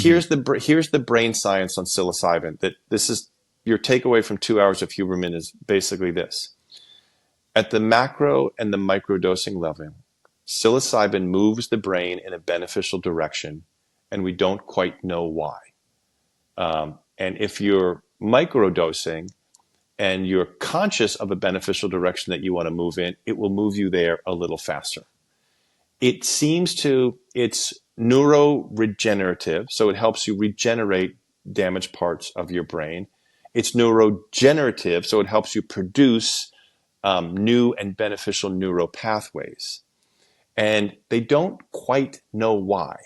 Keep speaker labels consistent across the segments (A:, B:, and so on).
A: Here's the brain science on psilocybin. That this is your takeaway from 2 hours of Huberman is basically this. At the macro and the microdosing level, psilocybin moves the brain in a beneficial direction, and we don't quite know why. And if you're microdosing and you're conscious of a beneficial direction that you want to move in, it will move you there a little faster. It's neuro-regenerative, so it helps you regenerate damaged parts of your brain. It's neurogenerative, so it helps you produce new and beneficial neural pathways. And they don't quite know why.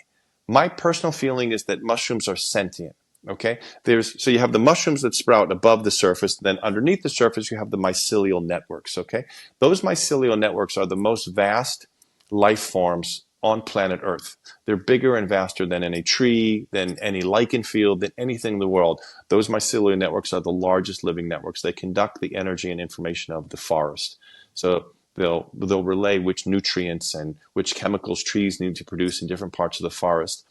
A: My personal feeling is that mushrooms are sentient. Okay, so you have the mushrooms that sprout above the surface, then underneath the surface you have the mycelial networks. Okay, those mycelial networks are the most vast life forms on planet Earth. They're bigger and vaster than any tree, than any lichen field, than anything in the world. Those mycelial networks are the largest living networks. They conduct the energy and information of the forest. So they'll relay which nutrients and which chemicals trees need to produce in different parts of the forest.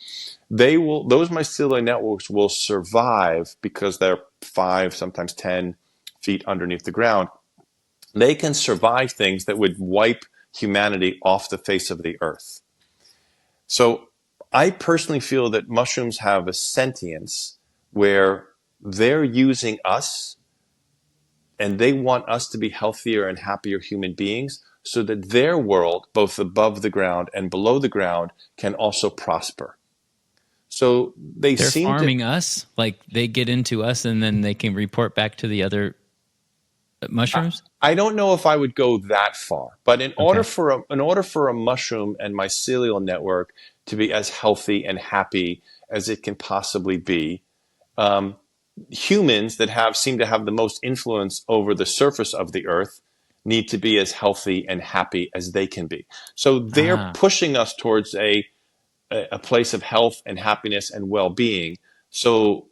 A: Those mycelial networks will survive because they're 5, sometimes 10 feet underneath the ground. They can survive things that would wipe humanity off the face of the earth. So I personally feel that mushrooms have a sentience where they're using us and they want us to be healthier and happier human beings so that their world, both above the ground and below the ground, can also prosper. So they're
B: farming us, like they get into us and then they can report back to the other mushrooms?
A: I don't know if I would go that far, but in order for a mushroom and mycelial network to be as healthy and happy as it can possibly be, humans that seem to have the most influence over the surface of the earth need to be as healthy and happy as they can be. So they're pushing us towards a place of health and happiness and well-being, so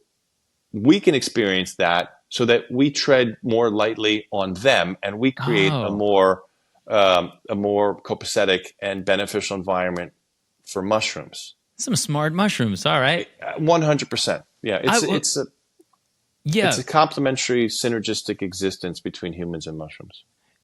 A: we can experience that, so that we tread more lightly on them and we create a more copacetic and beneficial environment for mushrooms.
B: Some smart mushrooms, all right.
A: 100%. Yeah, it's a complementary, synergistic existence between humans and mushrooms.